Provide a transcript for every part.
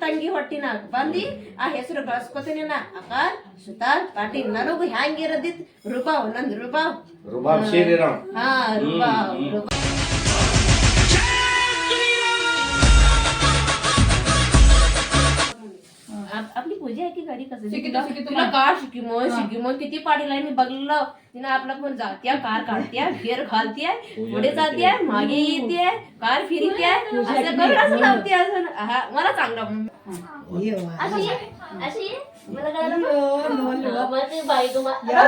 ತಂಗಿ ಹೊಟ್ಟಿನಾಗ ಬಂದಿ ಆ ಹೆಸರು ಬಳಸ್ಕೊತೀನಿ ನಾ ಆಕಾರ್ ಸುತಾರ್ ಪಾಟೀಲ್. ನನಗೂ ಹ್ಯಾಂಗಿರದಿತ್ ರುಬಾವ್ ನಂದ್ ರುಬಾವ್ ಹಾ ರುಬಾವ್. आपली पूजा आहे की गाडी कसं तुला कार शिकी किती पाडीला मी बघलं तिने आपला पण जात्या कार काढत्या गेअर घालत्या पुढे जात्या मागे येते कार फिरत्या असं करून असं लावते असं मला चांगलं अशी अशी मला कळलं बाई तुम्हाला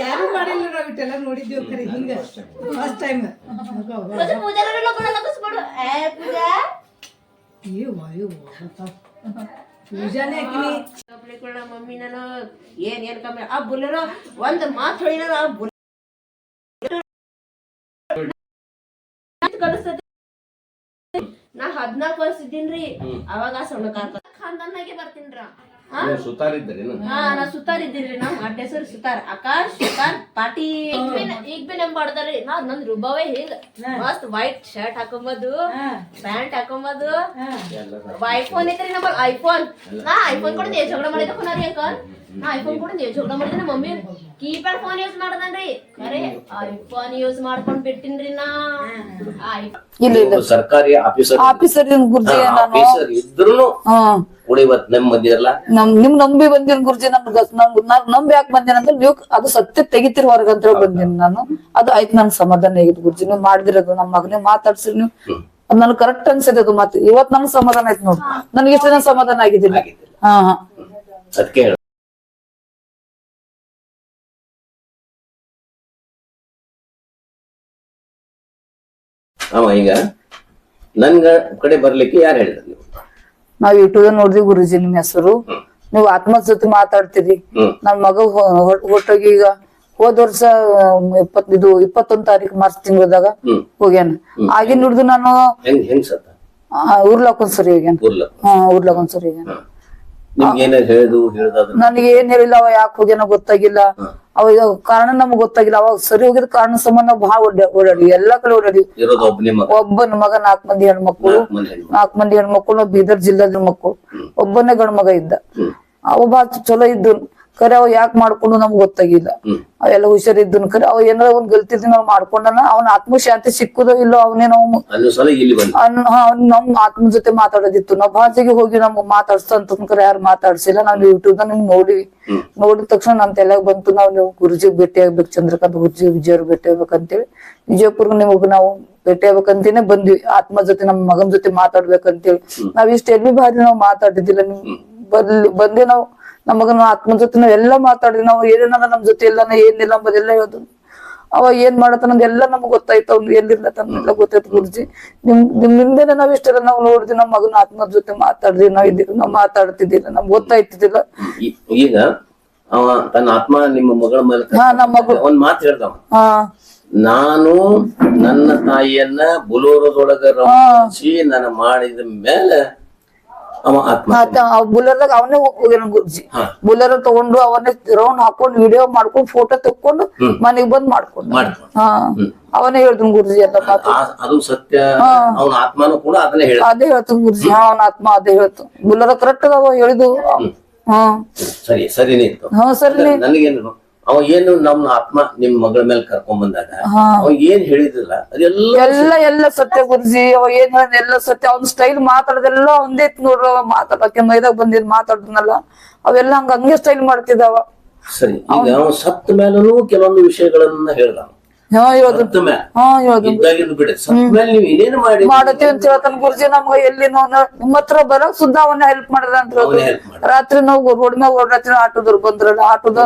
ಯಾರು ಮಾಡಿಲ್ಲ ನಾವು ಇಟ್ಟೆಲ್ಲ ನೋಡಿದ್ದೀವಿ ಖರೆ ಹಿಂಗ ಫಸ್ಟ್ ಟೈಮ್ पूजाला लोकांना कसं पडू पूजा ಪೂಜಾನೇ ಹಾಕಿನಿ आपल्या मम्मी ना ಏನ್ ಕಮ್ಮಿ ಆ ಬುಲೆರೋ ಒಂದ್ ಮಾತು ಹೇಳಿರ ಆ ಕಳಿಸ್ತದೆ. ನಾ 14 ವರ್ಷ ಇದ್ದೀನ್ರಿ ಅವಾಗ ಸಣ್ಣ ಖಾನ್ದಾನ್ನಾಗೆ ಬರ್ತೀನ್ರ. ಸುತಾರ್ ಇದ್ದೀರಿ ಹಾ ನಾ ಸುತಾರ್ ಇದ್ದೀನ್ರಿ. ನಮ್ ಅಡ್ಡ ಹೆಸರು ಸುತಾರ್ ಆಕಾಶ್ ಸುತಾರ್ ಪಾಟೀಲ್. ಈಗ ಬಿ ನಮ್ ಮಾಡ್ತಾರ್ರಿ ನಂದ್ ರುಬಾವೇ ಹೇಗ ಮಸ್ತ್ ವೈಟ್ ಶರ್ಟ್ ಹಾಕೊಂಬದು ಪ್ಯಾಂಟ್ ಹಾಕೊಂಬದು. ಐಫೋನ್ ಐತ್ರಿ ನಮ್ಮಲ್ಲಿ ಐಫೋನ್. ನಾ ಐಫೋನ್ ಕೂಡ ಜಗಳ ಮಾಡಿದ ಕೊನಾರಿ ಅಂಕಲ್. ನಾ ಐಫೋನ್ ಕೂಡ ಜಗಳ ಮಾಡಿದ್ರೆ ನಮ್ಮ ಮಮ್ಮಿ ಕೀಪ್ಯಾಡ್ ಫೋನ್ ಯೂಸ್ ಮಾಡದನ್ರಿ ಖರೆ ಐಫೋನ್ ಯೂಸ್ ಮಾಡ್ಕೊಂಡ್ ಬಿಟ್ಟಿನ್ರಿ ನಾ. ಸರ್ಕಾರಿ ಆಫೀಸರ್ ಇದ್ರು ಕೂಡ ಇವತ್ತು ನೆಮ್ಮದಿ ಇರಲ್ಲ. ನಿಮ್ ನಂಬಿ ಬಂದಿನ ಗುರುಜಿ ನಂಬಿ ಯಾಕೆ ಬಂದೇನ ಅಂದ್ರೆ ನೀವು ಅದು ಸತ್ಯ ತೆಗಿತಿರ್ ಹೊರಗ ಅಂತ ಹೇಳಿ ಬಂದಿನಿ ನಾನು. ಅದು ಆಯ್ತು ನನ್ ಸಮಾಧಾನ ಆಗಿದ್ ಗುರುಜಿ. ನೀವು ಮಾಡಿದಿರೋದು ನಮ್ಮ ಮಗನೇ ಮಾತಾಡ್ಸಿರಿ ನೀವು ಅದ್ ನನ್ ಕರೆಕ್ಟ್ ಅನ್ಸದೆ ಅದು ಮಾತು. ಇವತ್ ನನ್ ಸಮಾಧಾನ ಆಯ್ತು ನೋಡಿ. ನನ್ಗೆ ಇಷ್ಟ ದಿನ ಸಮಾಧಾನ ಆಗಿದ್ದಿಲ್ಲ. ಹಾ ಅದಕ್ಕೆ ಈಗ ನನ್ಗ ಕಡೆ ಬರ್ಲಿಕ್ಕೆ ಯಾರು ಹೇಳಿದ್ರು ನೀವು? ನಾವ್ ಯೂಟ್ಯೂಬ್ ನೋಡಿದ್ವಿ ಗುರುಜಿ ನಿಮ್ ಹೆಸರು. ನೀವು ಆತ್ಮ ಜೊತೆ ಮಾತಾಡ್ತೀರಿ. ನನ್ ಮಗ ಹೊಟ್ಟೋಗಿ ಈಗ ಹೋದ್ ವರ್ಷ 21 ತಾರೀಕು ಮಾರ್ಚ್ ತಿಂಗಳದಾಗ ಹೋಗ್ಯಾನ. ಆಗಿನ ಹಿಡ್ದು ನಾನು ಉರ್ಲಾಕೊಂದ್ಸರಿ ಹೋಗ್ಯಾನ. ಉರ್ಲಾಕೊಂದ್ಸರಿ ಹೋಗ್ಯಾನ. ನನಗೆ ಏನ್ ಹೇಳಿಲ್ಲ. ಅವ ಯಾಕೆ ಹೋಗ್ಯಾನ ಗೊತ್ತಾಗಿಲ್ಲ. ಅವ ಕಾರಣ ನಮ್ಗ್ ಗೊತ್ತಾಗಿಲ್ಲ. ಅವಾಗ ಸರಿ ಹೋಗಿದ ಕಾರಣ ಸಂಬಂಧ ನಾವು ಭಾಳ ಓಡಾಡಿ ಎಲ್ಲಾ ಕಡೆ ಓಡಾಡಿ. ಒಬ್ಬನ ಮಗ 4 ಮಂದಿ ಹೆಣ್ಮಕ್ಳು 4 ಮಂದಿ ಹೆಣ್ಮಕ್ಳು. ನಾವು ಬೀದರ್ ಜಿಲ್ಲಾದ ಮಕ್ಕಳು. ಒಬ್ಬನೇ ಗಂಡ ಮಗ ಇದ್ದ. ಅವ ಬಾಳ ಚಲೋ ಇದ್ದು ಖರೆ ಅವ ಯಾಕೆ ಮಾಡ್ಕೊಂಡು ನಮ್ಗ್ ಗೊತ್ತಾಗಿಲ್ಲ. ಅವೆಲ್ಲ ಹುಷಾರಿದ್ದು ಖರೆ ಅವ ಏನಾರ ಒಂದ್ ಗಲ್ತಿದ್ ನಾವ್ ಮಾಡ್ಕೊಂಡನ ಅವನ ಆತ್ಮಶಾಂತಿ ಸಿಕ್ಕುದೋ ಇಲ್ಲೋ ಅವನೇ ನಾವು ನಮ್ ಆತ್ಮ ಜೊತೆ ಮಾತಾಡೋದಿತ್ತು. ನಾವ್ ಭಾಷೆಗೆ ಹೋಗಿ ನಮ್ಗ್ ಮಾತಾಡ್ಸ್ತಂತ ಖರೆ ಯಾರು ಮಾತಾಡ್ಸಿಲ್ಲ. ನಾವ್ ಯೂಟ್ಯೂಬ್ ನಿಮ್ಗೆ ನೋಡಿವಿ. ನೋಡಿದ ತಕ್ಷಣ ನಮ್ ತಲೆಯಾಗ ಬಂತು ನೀವು ಗುರುಜಿ ಭೇಟಿ ಆಗ್ಬೇಕು, ಚಂದ್ರಕಾಂತ್ ಗುರುಜಿ ವಿಜಯವ್ರು ಭೇಟಿ ಆಗ್ಬೇಕಂತೇಳಿ ವಿಜಯಪುರ್ಗ ನಿಮಗ್ ನಾವು ಭೇಟಿ ಆಗ್ಬೇಕಂತೇನೆ ಬಂದ್ವಿ. ಆತ್ಮ ಜೊತೆ ನಮ್ ಮಗನ್ ಜೊತೆ ಮಾತಾಡ್ಬೇಕಂತೇಳಿ. ನಾವ್ ಇಷ್ಟ ಎಲ್ಲಿ ಬಾರಿ ನಾವ್ ಮಾತಾಡಿದ್ದಿಲ್ಲ. ನಿಮ್ ಬಂದೆ ನಾವು ನಮ್ಮ ಮಗನ ಆತ್ಮ ಜೊತೆ ನಾವ್ ಎಲ್ಲಾ ಮಾತಾಡಿದ್ವಿ. ನಾವು ಏನೇನ ನಮ್ ಜೊತೆ ಎಲ್ಲ ಏನಿಲ್ಲ ಅಂಬದೆಲ್ಲ ಹೇಳ್ದು. ಅವ ಏನ್ ಮಾಡತ್ತ ಎಲ್ಲ ನಮ್ಗ್ ಗೊತ್ತಾಯ್ತು. ಅವ್ನು ಎಲ್ಲಿಲ್ಲ ತನ್ನೆಲ್ಲ ಗೊತ್ತಾಯ್ತು ಗುರುಜಿ. ನಿಮ್ಮಿಂದೇನೆ ನಾವ್ ಇಷ್ಟೆಲ್ಲ ನಾವ್ ನೋಡಿದ್ವಿ. ನಮ್ ಮಗನ ಆತ್ಮ ಜೊತೆ ಮಾತಾಡಿದ್ವಿ. ನಾವ್ ಇದ್ದೀವಿ ನಾವ್ ಮಾತಾಡ್ತಿದ್ದಿಲ್ಲ. ನಮ್ಗ್ ಗೊತ್ತಾಯ್ತಿದ್ದಿಲ್ಲ. ಈಗ ಅವ ತನ್ನ ಆತ್ಮ ನಿಮ್ಮ ಮಗಳ ಮೇಲೆ ನಮ್ಮ ಮಗಳು ಒಂದ್ ಮಾತು ಹೇಳ್ದವ. ನಾನು ನನ್ನ ತಾಯಿಯನ್ನ ಬುಲೋರದೊಳಗ ರಚಿಸಿ ನನ್ನ ಮಾಡಿದ ಮೇಲೆ ಬುಲರ್ದಾಗ ಅವನೇ ಹೋಗ್ಯಾನ ಗುರುಜಿ. ಬುಲರ್ ತಗೊಂಡು ಅವನೇ ರೌಂಡ್ ಹಾಕೊಂಡು ವಿಡಿಯೋ ಮಾಡ್ಕೊಂಡು ಫೋಟೋ ತಕೊಂಡು ಮನೆಗ್ ಬಂದ್ ಮಾಡ್ಕೊಂಡು ಅವನೇ ಹೇಳ್ತಾನ ಗುರುಜಿ ಎಲ್ಲ ಮಾತು. ಅದು ಸತ್ಯ. ಅವನ ಆತ್ಮನು ಕೂಡ ಅದನ್ನೇ ಅದೇ ಹೇಳ್ತಾನ ಗುರುಜಿ. ಅವನ ಆತ್ಮ ಅದೇ ಹೇಳ್ತು. ಬುಲರ್ ಕರೆಕ್ಟ್ ಅದಾವ ಹೇಳಿದು. ಸರಿ ಸರಿನೇ ಇತ್ತು. ಸರಿ ನನಗೇನು ಅವ ಏನು ನಮ್ಮ ಆತ್ಮ ನಿಮ್ ಮಗಳ ಮೇಲೆ ಕರ್ಕೊಂಡ್ ಬಂದಾಗ ಅವ ಏನ್ ಹೇಳಿದಿಲ್ಲ ಎಲ್ಲ ಸತ್ಯ ಗುರುಜಿ. ಅವ ಏನ್ ಹೇಳಿದ ಎಲ್ಲ ಸತ್ಯ. ಅವ್ನ ಸ್ಟೈಲ್ ಮಾತಾಡೋದೆಲ್ಲ ಒಂದೇ ನೋಡ್ರ. ಮಾತಾಡಕ್ಕೆ ಮೈದಾಗ ಬಂದಿದ್ ಮಾತಾಡಿದ್ನಲ್ಲ ಅವೆಲ್ಲ ಹಂಗೆ ಸ್ಟೈಲ್ ಮಾಡ್ತಿದ್ದಾವ. ಸರಿ. ಈಗ ಅವ ಸತ್ತ ಮೇಲೂ ಕೆಲವೊಂದು ವಿಷಯಗಳನ್ನ ಹೇಳ್ದ. ಮಾಡತ್ತೀವಿ ಅಂತ ಹೇಳ್ತಾನ ಗುರುಜಿ. ನಮ್ಗ ಎಲ್ಲಿ ನಿಮ್ಮ ಹತ್ರ ಬರಕ್ ಸುದ್ದ ಅವನ್ನ ಹೆಲ್ಪ್ ಮಾಡಿದ ಅಂತ. ರಾತ್ರಿ ನಾವು ರೋಡ್ ಮ್ಯಾಗ ಓಡಾಡ್ತೀವಿ. ಆಟೋದವ್ರು ಬಂದ್ರಲ್ಲ ಆಟೋದ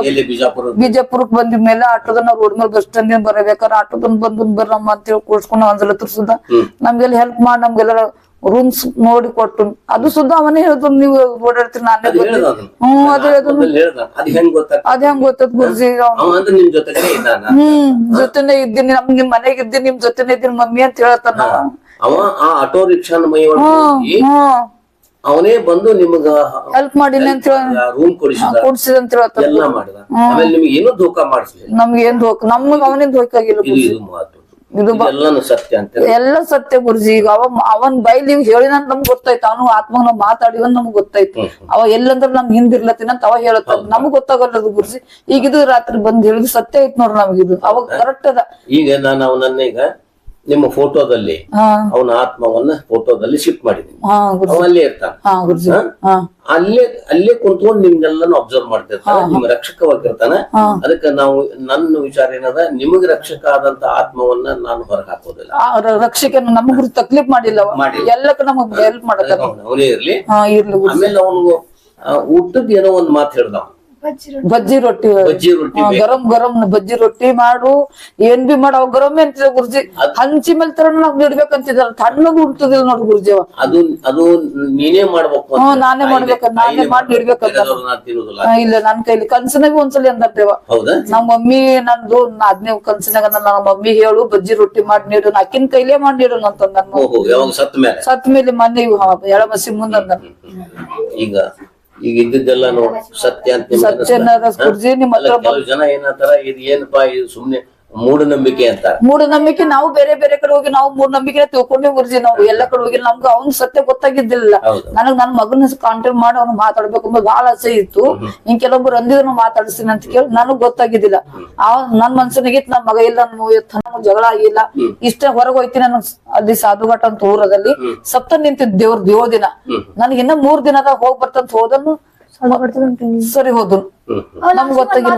ಬಿಜಾಪುರಕ್ ಬಂದಿದ್ಮೇಲೆ ಆಟೋದ ನಾವ್ ರೋಡ್ ಮ್ಯಾಗ ಬಸ್ ಸ್ಟ್ಯಾಂಡ್ ಬರಬೇಕಾದ್ರೆ ಆಟೋದನ್ ಬರ್ರಮ್ಮ ಅಂತ ಹೇಳಿ ಕೂರ್ಸ್ಕೊಂಡು ಒಂದ್ಸಲ ಸುದ್ದ ನಮ್ಗೆಲ್ಲ ಹೆಲ್ಪ್ ಮಾಡಿ ನಮ್ಗೆಲ್ಲ ರೂಮ್ಸ್ ನೋಡಿ ಕೊಟ್ಟು ಅದು ಸುದ್ದ ಅವನೇ ಹೇಳ್ದು. ನೀವು ಓಡಾಡ್ತೀರಿ ನಾನೇ ಅದ್ ಹೆಂಗ್ ಗೊತ್ತದ ಗುರುಜಿ. ಜೊತೆನೆ ಇದ್ದೀನಿ. ನಿಮ್ ಮನೆಗ್ ಇದ್ದೀನಿ ನಿಮ್ ಜೊತೆನೆ ಇದ್ದೀನಿ ಮಮ್ಮಿ ಅಂತ ಹೇಳ್ತಾನ. ಆಟೋ ರಿಕ್ಷಾ ಅವನೇ ಬಂದು ನಿಮಗ ಹೆಲ್ಪ್ ಮಾಡಿಲ್ಲ ಅಂತ ರೂಮ್ ಕೊಡಿಸಿದ ಅಂತ ಹೇಳ್ತಾನ. ಎಲ್ಲ ಮಾಡಿದ. ಆಮೇಲೆ ನಿಮ್ಗೆ ಏನೋ ಧೋಕಾ ಮಾಡಿಸ್ಲಿ. ನಮ್ಗೆ ಏನ್ ಧೋಕ ನಮ್ಗ ಅವನೇ ಧೋಕ ಆಗಿಲ್ಲ. ಇದು ಎಲ್ಲಾನು ಸತ್ಯ ಅಂತ ಎಲ್ಲ ಸತ್ಯ ಗುರುಜಿ. ಈಗ ಅವನ್ ಬೈಲಿ ಹೇಳಿನಂತ ನಮ್ಗ್ ಗೊತ್ತಾಯ್ತು, ಅವನು ಆತ್ಮ ನಾವ್ ಮಾತಾಡಿವಂತ ನಮ್ಗ್ ಗೊತ್ತಾಯ್ತು. ಅವ ಎಲ್ಲಂದ್ರ ನಮ್ ಹಿಂದಿರ್ಲತ್ತಿನ ಅಂತ ಅವ ಹೇಳತ್ತ, ನಮಗ್ ಗೊತ್ತಾಗಲ್ಲದು ಗುರುಜಿ. ಈಗ ಇದು ರಾತ್ರಿ ಬಂದ್ ಹೇಳಿದ್ ಸತ್ಯ ಐತ್ ನೋಡ್ರಿ ನಮಗಿದು, ಅವಾಗ ಕರೆಕ್ಟ್ ಅದ. ಈಗ ನಾನು ಅವನನ್ನ ಈಗ ನಿಮ್ಮ ಫೋಟೋದಲ್ಲಿ ಅವನ ಆತ್ಮವನ್ನ ಫೋಟೋದಲ್ಲಿ ಶಿಫ್ಟ್ ಮಾಡಿದೀನಿ, ಅವ ಅಲ್ಲೇ ಇರ್ತಾನ. ಅಲ್ಲೇ ಕುಂತ್ಕೊಂಡು ನಿಮ್ಗೆಲ್ಲಾನು ಅಬ್ಸರ್ವ್ ಮಾಡ್ತಿರ್ತಾನ, ನಿಮ್ ರಕ್ಷಕವಾಗಿರ್ತಾನ. ಅದಕ್ಕೆ ನಾವು ನನ್ನ ವಿಚಾರ ಏನದ, ನಿಮಗ್ ರಕ್ಷಕ ಆದಂತ ಆತ್ಮವನ್ನ ನಾನು ಹೊರಗೆ ಹಾಕೋದಿಲ್ಲ. ರಕ್ಷಕ ನಮಗ್ ತಕ್ಲೀಫ್ ಮಾಡಿಲ್ಲ, ಎಲ್ಲಕ್ಕ ನಮಗ್ ಹೆಲ್ಪ್ ಮಾಡತ್ತ. ಅವನೇ ಇರ್ಲಿ. ಆಮೇಲೆ ಅವನು ಊಟದ್ ಏನೋ ಒಂದ್ ಮಾತು ಹೇಳ್ದವ, ಬಜ್ಜಿ ರೊಟ್ಟಿ ಗರಂ ಗರಂ ಬಜ್ಜಿ ರೊಟ್ಟಿ ಮಾಡು, ಏನ್ ಬಿ ಮಾಡ. ಅವ್ ಗರಮೆ ಅಂತಿದ ಗುರುಜಿ, ಹಂಚಿ ಮೇಲೆ ತರ ನಾವ್ ನೀಡ್ಬೇಕಂತಿದ್ರ, ತಣ್ಣಗ್ ಉಂಟದಿಲ್ಲ ನೋಡ್ ಗುರುಜಿ. ಅವ ಅದು ನೀನೇ ಮಾಡ್ಬೇಕು, ನಾನೇ ಮಾಡ್ಬೇಕ, ನಾನೇ ಮಾಡಿ ನೀಡ್ಬೇಕಂತ. ಇಲ್ಲ ನನ್ ಕೈಲಿ ಕನ್ಸನಾಗ ಒಂದ್ಸಲಿ ಅಂದರ್ತೇವ ನಮ್ ಮಮ್ಮಿ, ನಂದು 15 ಕನ್ಸನಾಗ ನಮ್ಮ ಮಮ್ಮಿ ಹೇಳು ಬಜ್ಜಿ ರೊಟ್ಟಿ ಮಾಡಿ ನೀಡು, ಅಕ್ಕಿನ ಕೈಲೇ ಮಾಡಿ ನೀಡು ಅಂತ ನನ್ ಸತ್ ಮೇಲೆ ಮೊನ್ನೆ ಎಳಮಸಿ ಮುಂದ. ಈಗ ಇದ್ದೆಲ್ಲ ಸತ್ಯ ಅಂತ ಕೆಲವು ಜನ ಏನಂತಾರ, ಇದು ಏನಪ್ಪಾ ಇದು ಸುಮ್ನೆ ಮೂಢನಂಬಿಕೆ ಅಂತ. ಮೂಢನಂಬಿಕೆ ನಾವು ಬೇರೆ ಬೇರೆ ಕಡೆ ಹೋಗಿ ನಾವು ಮೂಢನಂಬಿಕೆ ತಿಳ್ಕೊಂಡೇ ಗುರುಜಿ. ನಾವು ಎಲ್ಲ ಕಡೆ ಹೋಗಿ ನಮ್ಗೆ ಅವ್ನ ಸತ್ಯ ಗೊತ್ತಾಗಿದ್ದಿಲ್ಲ. ನನ್ ಮಗನ ಕಾಂಟ್ಯಾಕ್ಟ್ ಮಾಡಿ ಅವ್ನು ಮಾತಾಡ್ಬೇಕು ಬಹಳ ಆಸೆ ಇತ್ತು. ಹಿಂಗ್ ಕೆಲವೊಬ್ರು ಅಂದಿದ್ರು ಮಾತಾಡಿಸ್ತೀನಿ ಅಂತ ಕೇಳಿ ನನಗ್ ಗೊತ್ತಾಗಿದ್ದಿಲ್ಲ. ನನ್ ಮನ್ಸನಿಗೆ ನನ್ ಮಗ ಇಲ್ಲ, ನಮ್ಗೆ ಜಗಳ ಆಗಿಲ್ಲ, ಇಷ್ಟ ಹೊರಗೆ ಹೋಯ್ತೀನಿ. ನಾನು ಅಲ್ಲಿ ಸಾಧುಘಾಟ ಅಂತ ಊರದಲ್ಲಿ ಸಪ್ತ ನಿಂತಿದ್ ದೇವ್ರ ದಿನ. ನನ್ಗೆ ಇನ್ನ 3 ದಿನದಾಗ ಹೋಗ್ ಬರ್ತಂತ ಹೋದನು, ಸರಿ ಹೋದ್ರು. ನಮ್ಗೆ ಗೊತ್ತಾಗಿಲ್ಲ.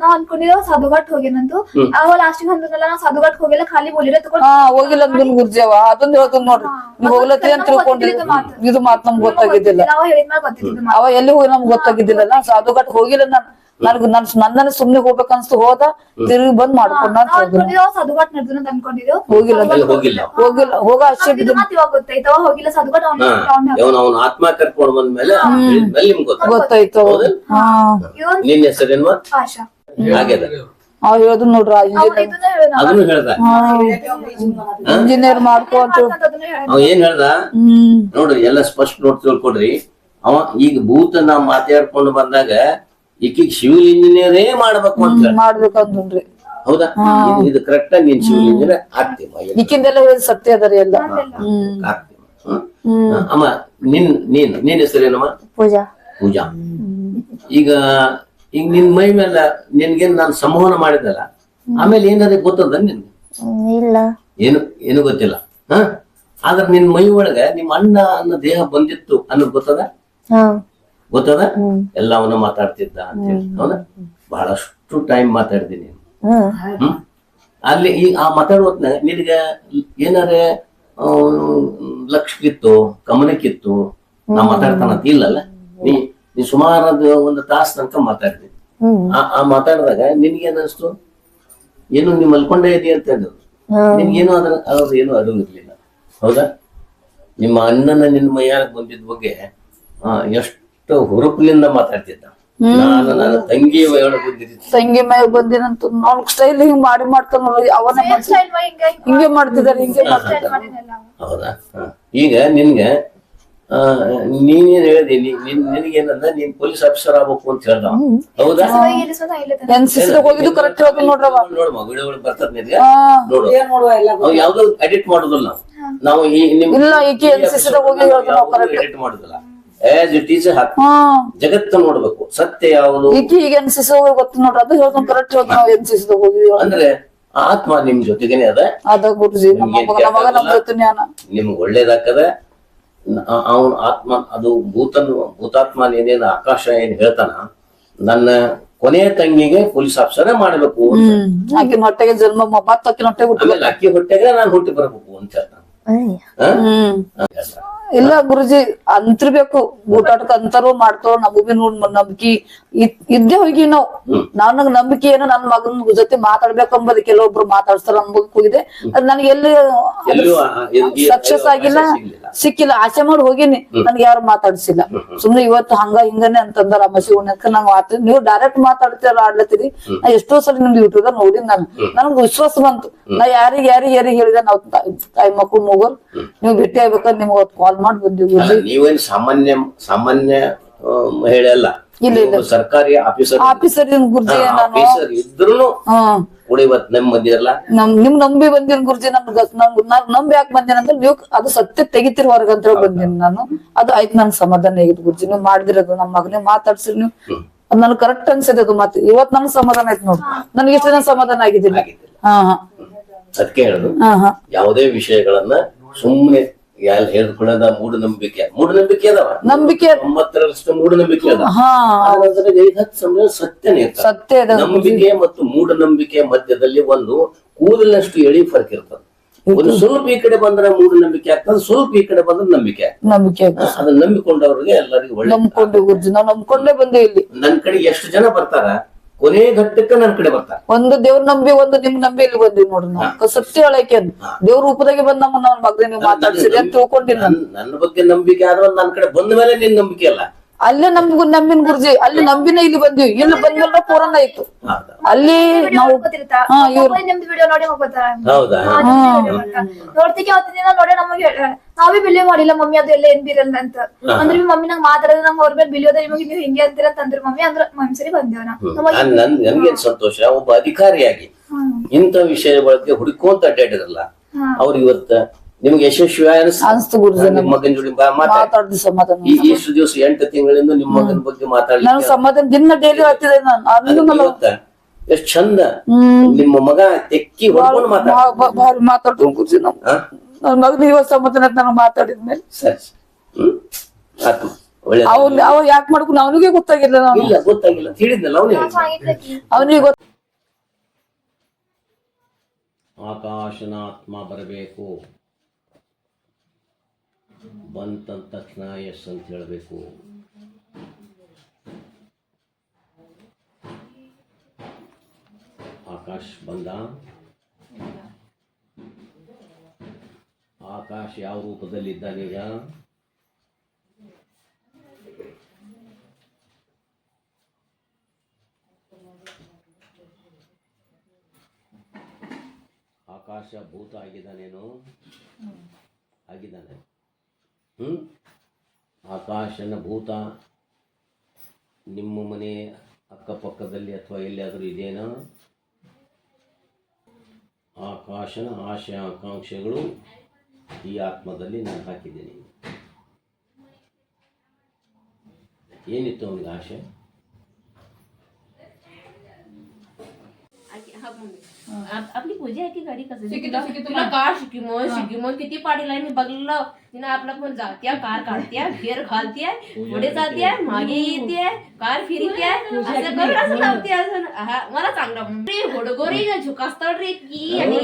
ನಾವ್ ಅನ್ಕೊಂಡಿರೋ ಸಾಧುಘಾಟ್ ಹೋಗಿನಂತು, ಅವ ಲಾಸ್ಟಿಗೆ ಅಂದ್ರಲ್ಲ ನಾ ಸಾಧುಘಾಟ್ ಹೋಗಿಲ್ಲ, ಖಾಲಿ ಬೋಲಿರ ತಗೊಂಡ್ ಹೋಗಿಲ್ಲ ಅಂದ್ ಗುರುಜಿ. ಅವ ಅದೊಂದು ಹೇಳ್ತಾನ ನೋಡ್ರಿ, ನೀವ್ ಹೋಗ್ಲತ್ತಿ ಅಂತ ತಿಳ್ಕೊಂಡಿದ್ದು ಇದು ಮಾತ್ ನಮ್ಗೆ ಗೊತ್ತಾಗಿದ್ದಿಲ್ಲ. ಅವ ಎಲ್ಲಿ ಹೋಗಿ ನಮ್ಗೆ ಗೊತ್ತಾಗಿದ್ದಿಲ್ಲ. ನಾ ಸಾಧುಘಾಟ್ ಹೋಗಿಲ್ಲ. ನನ್ನ ಸುಮ್ನೆ ಹೋಗ್ಬೇಕನ್ಸ್ತು, ಹೋದ ತಿರುಗಿ ಬಂದ್ ಮಾಡ್ಕೊಂಡ ಅಂತ ಸಾಧುಘಾಟ್ ನಡೆದ ಅನ್ಕೊಂಡಿದ್ದು. ಹೋಗಿಲ್ಲ ಹೋಗ ಅಷ್ಟೇ ಗೊತ್ತಾಯ್ತವ, ಹೋಗಿಲ್ಲ ಸಾಧುಘಾಟ್. ಅವನ ಆತ್ಮ ಕರ್ಕೊಂಡು ಬಂದ್ಮೇಲೆ ಗೊತ್ತಾಯ್ತು. ನಿನ್ನ ಹೆಸರೇನ್ವಾ? ಆಶಾ. ಆಗ್ಯದ ಅವ್ ಹೇಳ್ದು ನೋಡ್ರ, ಅದನ್ನು ಹೇಳ್ದ. ಇಂಜಿನಿಯರ್ ಮಾಡ್ಕೊ ಅಂತ ಅವ ಏನ್ ಹೇಳ್ದ ನೋಡ್ರಿ, ಎಲ್ಲ ಸ್ಪಷ್ಟ ನೋಡ್ ತಿಳ್ಕೊಡ್ರಿ. ಅವ ಈಗ ಭೂತನ ಮಾತಾಡ್ಕೊಂಡು ಬಂದಾಗ ಈಕಿಗ್ ಸಿವಿಲ್ ಇಂಜಿನಿಯರೇ ಮಾಡ್ಬೇಕು ಅಂತ ಮಾಡ್ಬೇಕಂದ್ರಿ. ಹೌದಾ? ಇದು ಕರೆಕ್ಟ್. ನೀನ್ ಸಿವಿಲ್ ಇಂಜಿನಿಯರ್ ಆಗ್ತೀವ, ಈಕಿಂದೆಲ್ಲ ಹೇಳಿ ಸತ್ಯ ಅದರಿ ಎಲ್ಲ. ಅಮ್ಮ ನಿನ್ ಹೆಸರೇನಮ್ಮ? ಪೂಜಾ. ಪೂಜಾ. ಈಗ ನಿನ್ ಮೈ ಮೇಲೆ ನಿನ್ಗೇನ್ ನಾನು ಸಂವಹನ ಮಾಡಿದಲ್ಲ, ಆಮೇಲೆ ಏನಾರ ಗೊತ್ತದ ನಿನ್ಗೆ? ಇಲ್ಲ, ಏನು ಗೊತ್ತಿಲ್ಲ. ಆದ್ರೆ ನಿನ್ ಮೈ ಒಳಗ ನಿಮ್ ಅಣ್ಣ ಅನ್ನೋ ದೇಹ ಬಂದಿತ್ತು ಅನ್ನೋದು ಗೊತ್ತದ? ಗೊತ್ತದ? ಎಲ್ಲವನ್ನ ಮಾತಾಡ್ತಿದ್ದ ಅಂತ ಹೇಳಿ. ಹೌದಾ? ಬಹಳಷ್ಟು ಟೈಮ್ ಮಾತಾಡ್ತೀನಿ. ಅಲ್ಲಿ ಈ ಆ ಮಾತಾಡುವತ್ನಾಗ ನಿನಗ ಏನಾರ ಲಕ್ಷ್ಯಕ್ಕಿತ್ತು, ಗಮನಕ್ಕಿತ್ತು, ನಾ ಮಾತಾಡ್ತಾನಂತ ಇಲ್ಲಲ್ಲ. ನೀ ಸುಮಾರು ಒಂದು ತಾಸು ತನಕ ಮಾತಾಡ್ತೀನಿ. ಆ ಮಾತಾಡಿದಾಗ ನಿನ್ಗೇನ್ ಅನಿಸ್ತು? ಏನು ನೀ ಮಲ್ಕೊಂಡೇ ಇದೀಯ ಅಂತ ಹೇಳಿದ್ರು. ನಿನ್ಗೇನು ಅದ್ರ ಏನು ಅರಿವು ಇರ್ಲಿಲ್ಲ. ಹೌದಾ? ನಿಮ್ಮ ಅಣ್ಣನ ನಿನ್ನ ಮೈಯಾಗ ಬಂದಿದ್ದ ಬಗ್ಗೆ ಎಷ್ಟು ಹುರುಪಿನಿಂದ ಮಾತಾಡ್ತಿದ್ದ. ನಾನು ನನ್ನ ತಂಗಿ ತಂಗಿ ಮೈ ಬಂದಿನಂತ ಅವ್ನ ಸ್ಟೈಲ್ ಹಿಂಗ್ ಮಾಡ್ತಾನ. ಅವನ ಹಿಂಗೆ ಮಾಡ್ತಿದಾರೆ, ಹಿಂಗೆ ಮಾಡ್ತಿದ್ದಾರೆ. ಹೌದಾ? ಈಗ ನಿನ್ಗೆ ನೀನೇನ್ ಹೇಳಿದಿ, ನಿನಗೇನಂದ ನೀನ್ ಪೊಲೀಸ್ ಆಫೀಸರ್ ಆಗ್ಬೇಕು ಅಂತ ಹೇಳ್ದ. ಹೌದಾ? ಹೋಗಿದ್ದು ಕರೆಕ್ಟ್ ಹೇಳ್ತೀನಿ ನೋಡ್ರವ. ನೋಡಮ್ಮ ವಿಡಿಯೋಗಳು ಬರ್ತದ ನಿನ್ಗೆ, ನೋಡು. ಅವ್ ಯಾವ್ದು ಎಡಿಟ್ ಮಾಡುದಿಲ್ಲ ನಾವು. ಎಡಿಟ್ ಮಾಡುದಿಲ್ಲ. ಆಸ್ ಇಟ್ ಈಸ್ ಜಗತ್ತ ನೋಡ್ಬೇಕು, ಸತ್ಯ ಯಾವುದು. ಈಗ ಎನ್ಸಿಸಿ ಗೊತ್ತು ನೋಡ್ರಿ, ಅದು ಹೇಳ್ತಾನ ಕರೆಕ್ಟ್ ಹೇಳ್ತಾನ. ನಾವು ಎನ್ಸಿಸಿ ಹೋಗಿದ್ವಿ ಅಂದ್ರೆ ಆತ್ಮ ನಿಮ್ ಜೊತೆಗೇನೆ ಅದ ಗುರುಜಿ. ನಿಮ್ಗೆ ಒಳ್ಳೇದಾಕದ. ಅವನ ಆತ್ಮ ಅದು ಭೂತಾತ್ಮ ಏನೇನು ಆಕಾಶ ಏನ್ ಹೇಳ್ತಾನ, ನನ್ನ ಕೊನೆಯ ತಂಗಿಗೆ ಪೊಲೀಸ್ ಆಫೀಸರೇ ಮಾಡ್ಬೇಕು, ಆಕಿನ ಹೊಟ್ಟೆಗೆ ಜನ್ಮ ಮತ್ತಕ್ಕಿನ ಹೊಟ್ಟೆಗೆ ಅಕ್ಕಿ ಹೊಟ್ಟೆಗೆ ನಾನು ಹುಟ್ಟಿ ಬರ್ಬೇಕು ಅಂತ ಹೇಳ್ತಾನ. ಇಲ್ಲ ಗುರುಜಿ, ಅಂತಿರ್ಬೇಕು. ಊಟಾಟಕ್ ಅಂತಾರು ಮಾಡ್ತಾವ. ನಮಗ್ ನೋಡ್ ನಂಬಿಕೆ ಇದ್ದೇ ಹೋಗಿ ನನಗ್ ನಂಬಿಕೆ ಏನು, ನನ್ ಮಗನ್ ಜೊತೆ ಮಾತಾಡ್ಬೇಕಂಬದ್ ಕೆಲವೊಬ್ರು ಮಾತಾಡ್ತಾರ ಅನ್ಬೋದಕ್ ಹೋಗಿದೆ. ಅದ್ ನನ್ಗೆ ಎಲ್ಲಿ ಸಕ್ಸಸ್ ಆಗಿಲ್ಲ, ಸಿಕ್ಕಿಲ್ಲ. ಆಸೆ ಮಾಡಿ ಹೋಗಿನಿ, ನನ್ಗೆ ಯಾರು ಮಾತಾಡ್ಸಿಲ್ಲ. ಸುಮ್ನೆ ಇವತ್ತು ಹಿಂಗನೆ ಅಂತಂದಾರ ಅಮಾಸಿ ಉಣ್ಣಕ. ನಂಗೆ ನೀವು ಡೈರೆಕ್ಟ್ ಮಾತಾಡ್ತೀರ, ಆಡ್ಲತ್ತೀರಿ. ನಾ ಎಷ್ಟೋ ಸಲ ನಿಮ್ದು ಯೂಟ್ಯೂಬ್ ನೋಡಿದ್ ನನ್ಗ್ ವಿಶ್ವಾಸ ಬಂತು. ನಾ ಯಾರಿಗೆ ಹೇಳಿದೆ, ನಾವ್ ತಾಯಿ ಮಕ್ಕಳು ಮೂಗರ್ ನೀವು ಭೇಟಿ ಆಗ್ಬೇಕಂದ್ರೆ ನಿಮ್ಗೆ ಕಾಲ್ ಮಾಡಿ ಬಂದಿವಿ. ನೀವೇನ್ ಸಾಮಾನ್ಯ ಮಹಿಳೆ ಅಲ್ಲ, ಒಬ್ಬ ಸರ್ಕಾರಿ ಆಫೀಸರ್ ಆಫೀಸರ್ ಗುರುಜಿ ನಾನು ಆಫೀಸರ್ ಇದ್ರು ಹ್ಮ್ ಕೂಡ ಇವತ್ ನೆಮ್ಮದಿ ಇರಲ್ಲ. ನಿಮ್ ನಂಬಿ ಬಂದಿನ ಗುರುಜಿ ನಾನ್ ನಂಬಿ ಯಾಕೆ ಬಂದೇನ ಅಂದ್ರೆ ನೀವು ಅದು ಸತ್ಯ ತೆಗಿತಿರ್ ಹೊರಗ ಅಂತ ಹೇಳಿ ಬಂದಿನಿ ನಾನು. ಅದು ಆಯ್ತು ನನ್ಗೆ ಸಮಾಧಾನ ಆಗಿತ್ತು ಗುರುಜಿ. ನೀವು ಮಾಡಿದಿರೋದು ನಮ್ಮ ಮಗನೇ ಮಾತಾಡ್ಸಿರಿ ನೀವು ಅದ್ ನನ್ಗೆ ಕರೆಕ್ಟ್ ಅನ್ಸಿದೆ ಅದು ಮಾತು. ಇವತ್ ನನ್ಗೆ ಸಮಾಧಾನ ಆಯ್ತು ನೋಡಿ. ನನ್ಗೆ ಇಷ್ಟ ದಿನ ಸಮಾಧಾನ ಆಗಿದ್ದಿಲ್ಲ. ಹಾ ಹಾ ಅದಕ್ಕೆ ಹೇಳುದು ಹಾ ಹಾ ಯಾವುದೇ ವಿಷಯಗಳನ್ನ ಸುಮ್ಮನೆ ಹೇಳ್ಕೊಳ್ಳೋದ ಮೂಢನಂಬಿಕೆ ಅದಾವ. ನಂಬಿಕೆ 90% ಮೂಢನಂಬಿಕೆ ಅದ. ಹಾ ಸತ್ಯನೇ ಇರ್ತದೆ. ಸತ್ಯ ಇದೆ ನಂಬಿಕೆ ಮತ್ತು ಮೂಢನಂಬಿಕೆ ಮಧ್ಯದಲ್ಲಿ ಒಂದು ಕೂದಲಿನಷ್ಟು ಎಳಿ ಫರ್ಕ್ ಇರ್ತದೆ. ಒಂದು ಸ್ವಲ್ಪ ಈ ಕಡೆ ಬಂದ್ರೆ ಮೂಢನಂಬಿಕೆ ಆಗ್ತದೆ, ಸ್ವಲ್ಪ ಈ ಕಡೆ ಬಂದ್ರೆ ನಂಬಿಕೆ ಆಗ್ತದೆ. ನಂಬಿಕೆ ಅದನ್ನ ನಂಬಿಕೊಂಡವ್ರಿಗೆ ಎಲ್ಲರಿಗೂ ಒಳ್ಳೆ. ನಂಬ್ಕೊಂಡೆ ಗುರುಜಿ, ನಾವ್ ನಂಬ್ಕೊಂಡೇ ಬಂದೆ ಇಲ್ಲಿ. ನನ್ ಕಡೆ ಎಷ್ಟು ಜನ ಬರ್ತಾರ ಕೊನೆ ಘಟ್ಟಕ್ಕೆ ನನ್ ಕಡೆ ಬರ್ತಾರೆ. ಒಂದು ದೇವ್ರ ನಂಬಿ ಒಂದು ನಿಮ್ ನಂಬಿ ಇಲ್ಲಿ ಬಂದಿವಿ ನೋಡ್ರಿ ನಾವು. ಸತ್ಯ ಹೇಳಕ್ಕೆ ದೇವ್ರ ರೂಪದಾಗೆ ಬಂದ ನಮ್ಮ ಮಗನ ನೀವು ಮಾತಾಡ್ಸಿರಿ ಅಂತ ತಿಳ್ಕೊಂಡಿನಿ ನಾನು. ನನ್ನ ಬಗ್ಗೆ ನಂಬಿಕೆ ಆದ್ರೆ ನನ್ ಕಡೆ ಬಂದ ಮೇಲೆ ನಿನ್ ನಂಬಿಕೆ ಅಲ್ಲ. ಅಲ್ಲೇ ನಂಬಿನ ಗುರುಜಿ, ಅಲ್ಲಿ ನಂಬಿನೇ ಇಲ್ಲಿ ಬಂದಿವಿ. ಇಲ್ಲಿ ಬಂದ್ಮೇಲೆ ಪೂರಣ ಆಯ್ತು. ಅಲ್ಲಿ ನಾವು ನಿಮ್ದು ವಿಡಿಯೋ ನೋಡಿ ಹೋಗ್ತಾರ ಹೌದಾ? ನೋಡ್ತಿಗೆ ಅವತ್ತಿನ ನೋಡಿ ನಮಗೆ ನಾವೇ ಬಿಲೀವ್ ಮಾಡಿಲ್ಲ ಮಮ್ಮಿ ಅದು ಎಲ್ಲ ಏನ್ ಬಿರಲ್ಲ ಅಂತ ಅಂದ್ರೆ ಮಮ್ಮಿ ನಂಗೆ ಮಾತಾಡೋದು ನಂಗೆ ಅವ್ರ ಮೇಲೆ ಬಿಲಿಯೋದ ನಿಮಗೆ ನೀವು ಹಿಂಗೆ ಅಂತೀರ ಅಂತಂದ್ರೆ ಮಮ್ಮಿ ಅಂದ್ರ ಮಮ್ಮಿ ಸರಿ ಬಂದೇವ ನನ್ಗೇನ್ ಸಂತೋಷ, ಒಬ್ಬ ಅಧಿಕಾರಿಯಾಗಿ ಇಂಥ ವಿಷಯ ಬಗ್ಗೆ ಹುಡುಕೋಂತ ಅಡ್ಡಾಡಿರಲ್ಲ ಅವ್ರು ಇವತ್ತ ನಿಮ್ಗೆ ಯಶಸ್ವಿ ಅನ್ಸ್ತು ಗುರುಜಿ. ನಿಮ್ ಮಗನ ಜೋಡಿ ಮಾತಾಡ್ದಿ ಸಮಾಧಾನ. ಇಷ್ಟು ದಿವಸ 8 ತಿಂಗಳಿಂದ ನಿಮ್ ಮಗನ ಬಗ್ಗೆ ಮಾತಾಡ್ಲಿ ನಾನು ಸಮಾಧಾನ ದಿನ ಡೈಲಿ ಹೇಳ್ತಿದ್ದೆ ನಾನು. ಎಷ್ಟ್ ಚಂದ ನಿಮ್ಮ ಮಗ ತೆಕ್ಕಿ ಹೊಡ್ಕೊಂಡು ಭಾರಿ ಮಾತಾಡ್ತು ಗುರುಜಿ. ನನ್ ಮಗನ ಇವತ್ತು ಸಮಾಧಾನ ನನಗೆ ಮಾತಾಡಿದ್ಮೇಲೆ ಸರಿ ಆತು ಒಳ್ಳೆ. ಅವ ಯಾಕೆ ಮಾಡ್ಕೊಂಡು ಅವನಿಗೆ ಗೊತ್ತಾಗಿಲ್ಲ. ನಾನು ಇಲ್ಲ ಗೊತ್ತಾಗಿಲ್ಲ ಹೇಳಿದ್ನಲ್ಲ ಅವನಿಗೆ ಗೊತ್ತ. ಆಕಾಶನಾತ್ಮ ಬರಬೇಕು, ಬಂತಂದ ತಕ್ಷಣ ಎಸ್ ಅಂತ ಹೇಳ್ಬೇಕು. ಆಕಾಶ್ ಬಂದ. ಆಕಾಶ್ ಯಾವ ರೂಪದಲ್ಲಿ ಇದ್ದಾನೀಗ? ಆಕಾಶ ಭೂತ ಆಗಿದ್ದಾನೇನು? ಆಗಿದ್ದಾನೆ. ಆಕಾಶನ ಭೂತ ನಿಮ್ಮ ಮನೆ ಅಕ್ಕಪಕ್ಕದಲ್ಲಿ ಅಥವಾ ಎಲ್ಲಿಯಾದರೂ ಇದೇನಾ? ಆಕಾಶನ ಆಶೆ ಆಕಾಂಕ್ಷೆಗಳು ಈ ಆತ್ಮದಲ್ಲಿ ನಾನು ಹಾಕಿದ್ದೀನಿ. ಏನಿತ್ತು ಅವನಿಗೆ ಆಶೆ? आपली पूजा आहे की घरी कसं तुला कार शिकी किती पाडीला मी बघलं तिने आपला पण जात्या कार काढत्या गेअर घालत्या पुढे जात्या मागे येते कार फिरत्या असं करून असं लावते. असं मला चांगलं ಹುಡುಗರಿ झुकास्ताಳ್ರಿ की आणि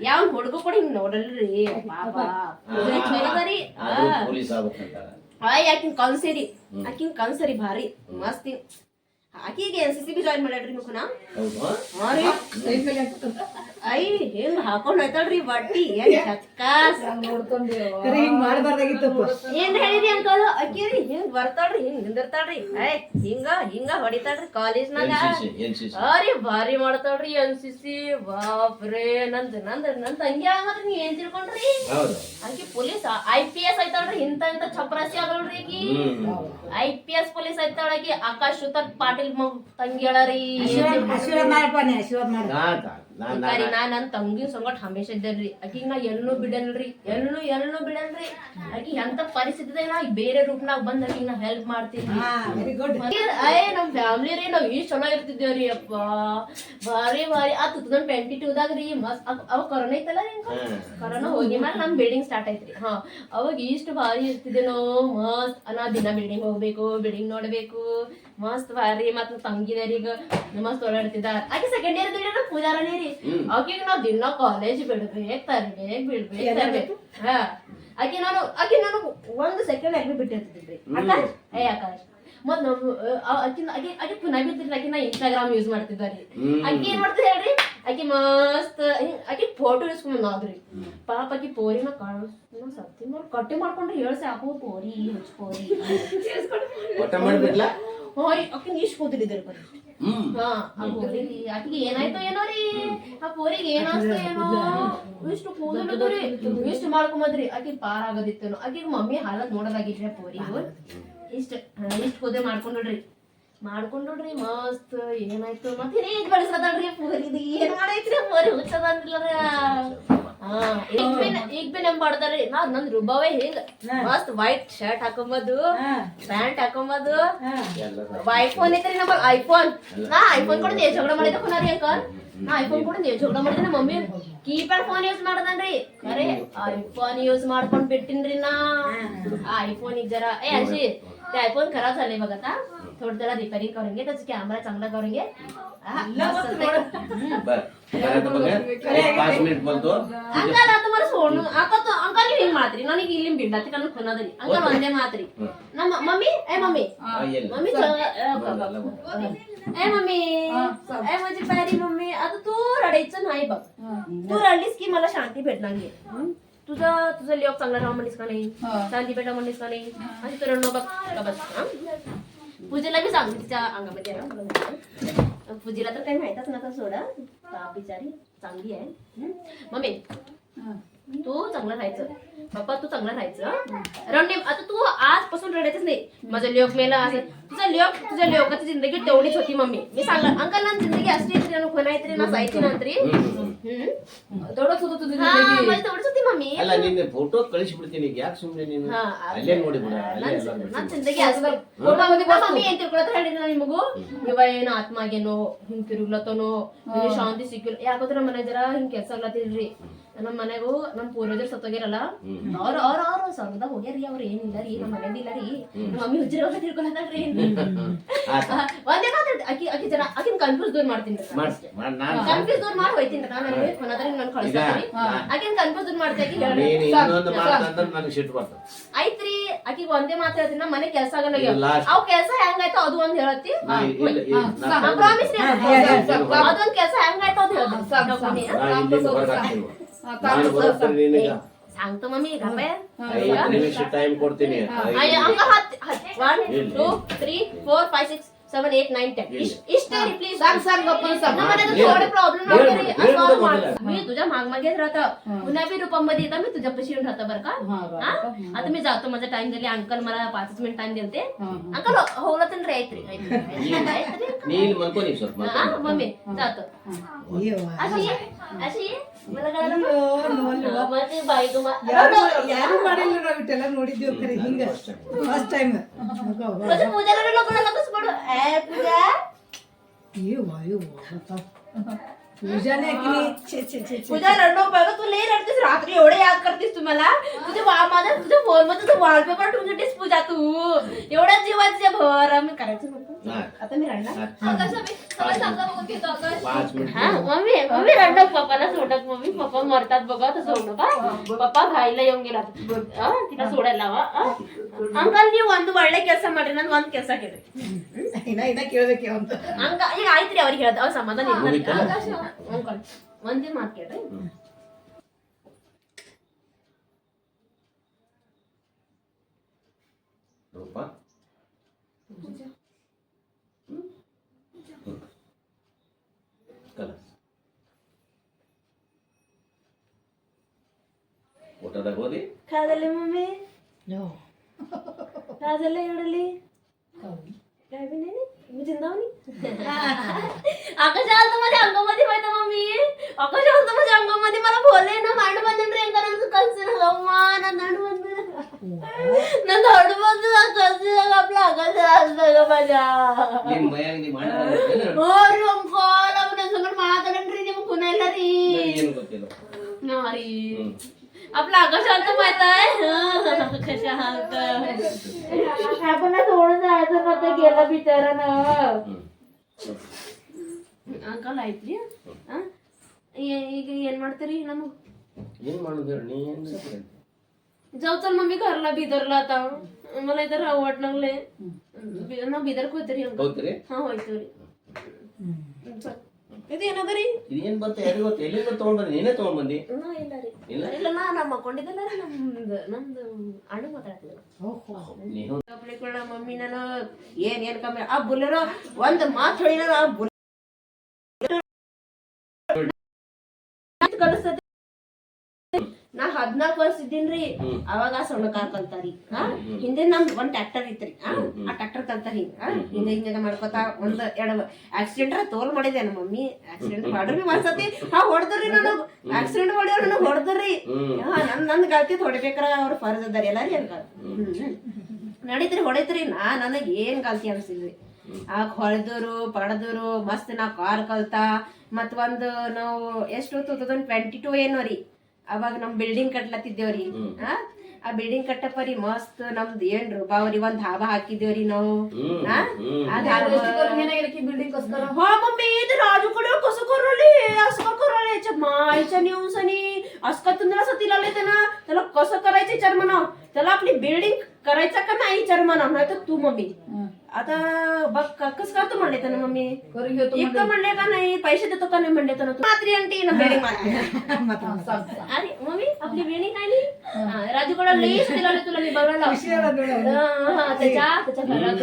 ಯಾವ ಹುಡುಗ ಕೂಡ ಹಿಂಗ್ ನೋಡಲ್ರಿ ಪಾಪ ಚಲೋದರಿ. ಆಕಿನ್ ಕನ್ಸರಿ ಭಾರಿ ಮಸ್ತಿ. ಆಕಿಗೆ NCC ಬಿ ಜಾಯಿನ್ ಮಾಡ್ಯಾಡ್ರಿ ಮುಖನ. ಐ ಹೆಂಗ್ ಹಾಕೊಂಡ್ ಹೋಯ್ತಾಳ್ರಿ ಬಟ್ಟಿ ಏನ್ ಹೇಳಿರಿ ಅಂಕಲ್? ಅಕ್ಕಿರಿ ಹಿಂಗ್ ಬರ್ತಾಳ್ರಿ ಹಿಂಗ್ ನಿಂದಿರ್ತಾಳ್ರಿ ಹಿಂಗ ಹೊಡಿತಾಳ್ರಿ ಕಾಲೇಜ್ನಾಗ. ಅರಿ ಭಾರಿ ಮಾಡ್ತಾಳ್ರಿ NCC. ಬಾಪ್ರೇ ನಂದ್ ತಂಗಿ ಆಗದ್ರಿ. ನೀವ್ ಏನ್ ತಿಳ್ಕೊಂಡ್ರಿ? ಆಕಿ ಪೊಲೀಸ್ IPS ಆಯ್ತಾಳ್ರಿ. ಇಂತ ಚಪ್ರಾಸಿ ಆಗಲ್ರಿ ಆಕಿ. IPS ಪೊಲೀಸ್ ಆಯ್ತಾಳಕಿ. ಆಕಾಶ್ ಸುತಾರ್ ಪಾಟೀಲ್ ತಂಗಿ ಹೇಳರಿ. ನಾ ನನ್ ತಂಗಿ ಸಂಗಟ್ ಹಮೇಶ ಇದ್ದೇನ್ರಿ. ಆಕಿಗ್ ನಾ ಎಲ್ಲೂ ಬಿಡಲ್ರಿ. ಆಕಿ ಎಂತ ಪರಿಸ್ಥಿತಿ ನಾ ಬೇರೆ ರೂಪ್ನಾಗ ಬಂದ್ ಆಕಿಗ್ ನಾ ಹೆಲ್ಪ್ ಮಾಡ್ತೀನಿ. ನಮ್ ಫ್ಯಾಮಿಲಿ ರೀ ನಾವ್ ಇಷ್ಟ ಚಲೋ ಇರ್ತಿದ್ದೇವ್ರಿ. ಅಪ್ಪ ಭಾರಿ ಆ 2022ದಾಗ ರೀ ಮಸ್ತ್ ಅವಾಗ ಕೊರೋನಾ ಐತಲ್ಲ. ಕೊರೋನಾ ಹೋಗಿ ಮೇಲೆ ನಮ್ ಬಿಲ್ಡಿಂಗ್ ಸ್ಟಾರ್ಟ್ ಐತ್ರಿ. ಅವಾಗ ಇಷ್ಟು ಭಾರಿ ಇರ್ತಿದ್ದೇನೋ ಮಸ್ತ್. ನಾ ದಿನ ಬಿಲ್ಡಿಂಗ್ ಹೋಗ್ಬೇಕು, ಬಿಲ್ಡಿಂಗ್ ನೋಡ್ಬೇಕು, ಮಸ್ತ್ ಭಾರಿ. ಮತ್ ತಂಗಿದಾರೀಗ ಮಸ್ತ್ ಓಡಾಡ್ತಿದ್ದ. ಆಕೆ ಸೆಕೆಂಡ್ ಇಯರ್ ಇದ್ರಿ ಪೂಜಾರನೇ ರೀ. ಆಕಿಗೆ ನಾವ್ ದಿನ ಕಾಲೇಜ್ ಬಿಡ್ಬೇಕು ತರ್ಬೇಕು. ಆಕೆ ನಾನು 1 ಸೆಕೆಂಡ್ ಆಗಿ ಬಿಟ್ಟಿರ್ತಿದ್ರಿ. ಆಕಾಶ್ ಮತ್ ಆಕೆ ಪುನಃ ಬಿಡ್ತಿರ್ಲಿ. ಆಕೆ ನಾ ಇನ್ಸ್ಟಾಗ್ರಾಮ್ ಯೂಸ್ ಮಾಡ್ತಿದ್ದಾರಿ. ಆಕೆ ಏನ್ ಮಾಡ್ತಿದ್ ಹೇಳ್ರಿ? ಆಕೆ ಮಸ್ತ್ ಆಕೆ ಫೋಟೋ ಇಸ್ಕೊಂಡ್ ಆದ್ರಿ. ಪಾಪ ಆಕಿ ಪೋರಿನ ಸತ್ತಿ ಕಟ್ಟಿ ಮಾಡ್ಕೊಂಡ್ರಿ. ಹೇಳ್ಸಿ ಹಾಕೋ ಪೋರಿ ಪೋರಿ ಹೋಯ್ ಅಕ್ಕಿನ ಇಷ್ಟ ಕೂದಲಿದ್ರು ಬರೀ ಹಾ ಆ ಪೋರಿಗೆ ಆಕಿಗೆ ಏನಾಯ್ತೋ ಏನೋ ರೀ ಆ ಪೋರಿಗೆ ಏನಾಯ್ತೋ ಏನೋ ಇಷ್ಟು ಕೂದಲಿದ್ರಿ ಇಷ್ಟ ಮಾಡ್ಕೊಂಬದ್ರಿ ಆಕಿಗೆ ಪಾರ್ ಆಗೋದಿತ್ತೇನೋ ಆಕಿಗೆ ಮಮ್ಮಿ ಹಾಲತ್ ನೋಡೋದಾಗಿದ್ರಿ ಆ ಪೋರಿಗೆ ಇಷ್ಟ ಕೂದಲು ಮಾಡ್ಕೊಂಡ್ರಿ ಮಸ್ತ್ ಏನಾಯ್ತು ಮತ್ತೆ ಏನ್ ಬೆಳೆಸದಲ್ರಿ ಪೋರಿಗೆ ಏನ್ ಮಾಡೈತ್ರಿ ಪೋರಿ ಹುಚ್ಚದ ಅಂದ್ರಲ್ಲ ಈಗ ಬಿ ನೆಂಪ್ ಮಾಡ್ತಾರ್ರಿ ನನ್ ರುಬ್ಬವೇ ಹಿಂಗ ಮಸ್ತ್ ವೈಟ್ ಶರ್ಟ್ ಹಾಕೊಂಬದು ಪ್ಯಾಂಟ್ ಹಾಕೊಂಬದು ಐಫೋನ್ ಐತ್ರಿ ನಮ್ಮಲ್ಲಿ ಐಫೋನ್ ನಾ ಐಫೋನ್ ಕೂಡ ನೀವ್ ಜಗಳ ಮಾಡಿದ ಕೊನಾರಿ ಅಂಕಲ್ ನಾ ಐಫೋನ್ ಕೂಡ ನೀವ್ ಜಗಳ ಮಾಡಿದ್ರೆ ನಮ್ಮ ಮಮ್ಮಿ ಕೀಪ್ಯಾಡ್ ಫೋನ್ ಯೂಸ್ ಮಾಡದನ್ರಿ ಖರೆ ಐಫೋನ್ ಯೂಸ್ ಮಾಡ್ಕೊಂಡ್ ಬಿಟ್ಟಿನ್ರಿ ನಾ ಆ ಐफोन एक जरा ए अशी ते आयफोन खराब झाले बघ आता थोडं त्याला रिपेअरिंग करूंगे त्याचा कॅमेरा चांगला करूंगे ಅಂಕಲ್ ಅದು ಮರ ಸೋಣು ಅಂಕಲ್ ನೀವು ಹಿಂಗ್ ಮಾಡ್ತೀರಿ ನನಗೆ ಇಲ್ಲಿ ಬಿಡ್ಡತ್ತಿ ಕಣ್ಣು ಕೊನದ್ರಿ ಅಂಕಲ್ ಒಂದೇ ಮಾತ್ರಿ ನಮ್ಮ ಮಮ್ಮಿ ಮಮ್ಮಿ मम्मी ए मम्मी ए माझी प्यारी मम्मी आता तू रडायचं नाही बघ तू रडलीस की मला शांती भेटणार नाही तुझं लिओक चांगला राहा म्हणलीस का नाही शांती भेटा म्हणलीस का नाही आणि तू रडणं बघ का बस पूजेला बी सांगते तिच्या अंगामध्ये पूजेला तर काही माहितच नका सोडा बिचारी चांगली आहे मम्मी तू चांगलं राहायचं पप्पा तू चांगलं राहायचं रडणे आता तू आजपासून रडायचंच नाही माझं लिओक मेला असं तुझ्या लिओकाची जिंदगी तेवढीच होती मम्मी मी सांगला अंकल ना जिंदगी असली तरी कोणायतरी ना जायची नंतरी तेवढंच होतं तुझी जिंदगी तेवढीच होती मम्मी ಅಲ್ಲ ನಿನ್ನ ಫೋಟೋ ಕಳಿಸಿಬಿಡ್ತೀನಿ ಯಾಕೆ ಸುಮ್ಮನೆ ನೀನು ಅಲ್ಲೇ ನೋಡಿಬಿಡ ನನ್ನ जिंदगी असली ಮಮ್ಮಿ ಏನ್ ತಿಳ್ಕೊಳತ್ತ ಹೇಳಿದ್ರೆ ನಿಮಗೂ ಇವ ಏನು ಆತ್ಮಾಗೇನೋ ಹಿಂಗ್ ತಿರುಗ್ಲತ್ತನೋ ಶಾಂತಿ ಸಿಕ್ಕಿಲ್ಲ ಯಾಕಂದ್ರೆ ನಮ್ಮ ಮನೆ ಜರ ಹಿಂಗ್ ಕೆಲ್ಸ ಆಗ್ಲತ್ತಿಲ್ರಿ ನಮ್ಮ ಮನೆಗೂ ನಮ್ ಪೂರ್ವಜರು ಸತ್ತೋಗ್ಯಾರಲ್ಲ ಅವ್ರ ಸ್ವರ್ಗದಾಗ ಹೋಗ್ಯಾರಿ ಅವ್ರ ಏನಿಲ್ಲ ರೀ ನಮ್ಮ ಮನೆದಿಲ್ಲ ರೀ ಮಮ್ಮಿ ಹುಜ್ಜರಿ ಅವ್ರ ತಿಳ್ಕೊಳತ್ತಲ್ರಿ ಒಂದೇ ಮಾತಾಡ್ತಿ ಅಕ್ಕಿ ಜನ ಆಕಿನ ಕನ್ಫ್ಯೂಸ್ ದೂರ ಮಾಡ್ತೀನಿ ಕನ್ಫ್ಯೂಸ್ ದೂರ ಮಾಡಿ ಹೋಯ್ತೀನಿ ನಾನು ನನ್ ಕಳಿಸ್ತೀನಿ ಆಕಿನ ಕನ್ಫ್ಯೂಸ್ ದೂರ ಮಾಡ್ತೇಕಿ ಐತ್ರಿ ಆಕಿಗೆ ಒಂದೇ ಮಾತು ಹೇಳ್ತೀನಿ ನಮ್ಮ ಮನೆ ಕೆಲ್ಸ ಆಗಲ್ಲ ಅವ್ ಕೆಲ್ಸ ಹೆಂಗಾಯ್ತೋ ಅದು ಒಂದ್ ಹೇಳತ್ತಿ ಪ್ರಾಮಿಸ್ ಅದೊಂದ್ ಕೆಲ್ಸ ಹೆಂಗಾಯ್ತೋ ಅದು ಹೇಳ್ತೀನಿ सांगतो मम्मी टाइम ಕೊಡ್ತೀನಿ अंकल 1 2 3 4 5 6 7 8 9 10 इष्ट आहे प्लीज सांग गप्पा सांग मला थोडे प्रॉब्लेम वगैरे असं मी तुझ्या मागमागेच राहतो पुन्हा बी रूपमध्ये येता मी तुझ्या पशी येऊन राहतो बरं का आता मी जातो माझा टाइम झाली अंकल मला 5 मिनिट टाइम देते अंकल होला तर राहत ನೀನು ಮಲ್ಕೋನಿ ಸ್ವಲ್ಪ मम्मी जातो अशी मला ಮತ್ತೆ ಬಾಯಿಗೂ ಯಾರು ಮಾಡಿಲ್ಲ ನಾವ್ ಇಟ್ಟೆಲ್ಲ ನೋಡಿದ್ದೀವಿ ಖರೆ ಹಿಂಗ ಫಸ್ಟ್ ಟೈಮ್ पूजाला लोक पडू पूजा पूजाने पूजा रडणं बघ तू लई रडतेस रात्री एवढे याद करतेस तुम्हाला माझ्या तुझ्या फोन मध्ये तुझं वॉलपेपर ठेवून घेतेस पूजा तू एवढ्या जीवाच्या भर मी करायचं आता मी रडणार मम्मी रडणं पप्पाला सोडत मम्मी पप्पा मरतात बघा तसं सोडू का पप्पा घाईला येऊन गेला तिला सोडायला ಅಂಕಲ್ ನೀವು ಒಂದು ಒಳ್ಳೆ ಕೆಲಸ ಮಾಡ್ರಿ ನಾನು ಒಂದ್ ಕೆಲಸ ಕೇಳ್ರಿ ಇನ್ನ ಕೇಳ್ಬೇಕು ಅಂತ ಅಂಕ ಈಗ ಆಯ್ತ್ರಿ ಅವ್ರಿಗೆ ಹೇಳ್ದ ಅವ್ರ ಸಮಾಧಾನ ಅಂಕಲ್ ಒಂದೇ ಮಾತು ಕೇಳ್ರಿ ರೂಪಾ ಊಟದಾಗ ಹೋದಿ खाल्ले मम्मी काय झालं एवढली काय बी नाही मी जिंदावणी आकाश आलतो माझ्या अंगामध्ये माहिती मम्मी आकाश आलतो माझ्या अंगामध्ये मला बोलले ना मांड बांधून प्रेम करायचं कल्चर गम्मा ना नांड बांधून ना धड बांधून कल्चर आपला आकाश आलतो ग माझ्या हो रंकल आपण सगळं माताडंड्री मग पुण्याला री नारी आपला आकाश आलतो माहित आहे कशा हालत आपण सोडून जायचं नव्हतं गेला बिचारानं ಅಂಕಲ್ ಆಯ್ತ್ರಿ ಈಗ ಏನ್ ಮಾಡ್ತೀರಿ ನಮಗ್ ಏನ್ ಮಾಡೋದು ಹೇಳಿ जाऊ चल मम्मी घरला बिदरला आता मला इथं राहू वाट लागले ना बिदर होतरी ಹೋಗ್ತೀರಿ हा होयतो ಇದೇನದರಿ ಇದೇನ್ ಬಂತ ಯಾರಿಗ ಗೊತ್ತ ಎಲ್ಲಿಂದ ತಗೊಂಡ್ಬಂದಿ ನೀನೇ ತಗೊಂಡ್ಬಂದಿ ಇಲ್ಲ ರೀ ಇಲ್ಲ ನಾ ಮಕ್ಕೊಂಡಿದ್ದಲ್ಲ ರೀ ನಮ್ದು ಅಣ್ಣ ಮಾತಾಡ್ತಿದ್ರು ನೀನು ಮಮ್ಮಿ ನಾನು ಏನ್ ಕಮ್ಮಿ ಆ ಬುಲೆರೋ ಒಂದ್ ಮಾತು ಹೇಳಿನ ಆ ಕಲಿಸ್ತದೆ ನಾ 14 ವರ್ಷ ಇದ್ದೀನ್ರಿ ಅವಾಗ ಸಣ್ಣ ಕಾರ್ ಕಲ್ತಾರಿ ಹಿಂದೆ ನಮ್ದು ಒಂದ್ ಟ್ರ್ಯಾಕ್ಟರ್ ಇತ್ರಿ ಆ ಟ್ರ್ಯಾಕ್ಟರ್ ಕಲ್ತಾರಿ ಹಿಂಗ ಮಾಡ್ಕೊತಾ ಒಂದ್ ಎರಡು ಆಕ್ಸಿಡೆಂಟ್ ತೋಲ್ ಮಾಡಿದೆ ನಮ್ಮ ಮಮ್ಮಿ ಆಕ್ಸಿಡೆಂಟ್ ಮಾಡ್ರಿ ಒಂದ್ಸತಿ ಹೊಡೆದ್ರಿ ನನಗ್ ಆಕ್ಸಿಡೆಂಟ್ ಮಾಡ್ಯಾರ ನನಗ್ ಹೊಡೆದ್ರಿ ನನ್ ಗಲ್ತಿ ಹೊಡಿಬೇಕಾರ ಅವ್ರ ಫರ್ಜ್ ಅದಾರಿ ಎಲ್ಲಾರಿ ಅನ್ಕ ನಡೀತ್ರಿ ಹೊಡೈತ್ರಿ ನನಗ್ ಏನ್ ಗಲ್ತಿ ಅನ್ಸಿಲ್ರಿ ಆಗ ಹೊಡೆದ್ರು ಪಡೆದ್ರು ಮಸ್ತ್ ನಾ ಕಾರ್ ಕಲ್ತಾ ಮತ್ ಒಂದ್ ನಾವು ಎಷ್ಟು 2022 ಏನೋ ರೀ ಅವಾಗ ನಮ್ ಬಿಲ್ಡಿಂಗ್ ಕಟ್ಲತ್ತಿದ್ದೇವ್ರಿ ಆ ಬಿಲ್ಡಿಂಗ್ ಕಟ್ಟಪ್ಪರಿ ಮಸ್ತ್ ನಮ್ದು ಏನ್ ರೂಪಾವರಿ ಒಂದ್ ಧಾಬಾ ಹಾಕಿದೇವ್ರಿ ನಾವು मम्मी ते राजूकडे कसं करले असं का करले माईच्या न्यूसनी असं का तुम्हाला सतीला आले ना त्याला कसं करायचं विचार म्हणा त्याला आपली बिल्डिंग करायचा का नाही विचार म्हणा नाही तर तू मम्मी आता बघ कसं करतो म्हणले त्यानं मम्मी इतकं म्हणले का नाही पैसे देतो का नाही म्हणले त्यानं मात्री आणते ना बिल्डिंग अरे मम्मी आपली बिल्डिंग काय नाही राजूकडे लई सतीला आले तुला मी बघायला त्याच्या घरात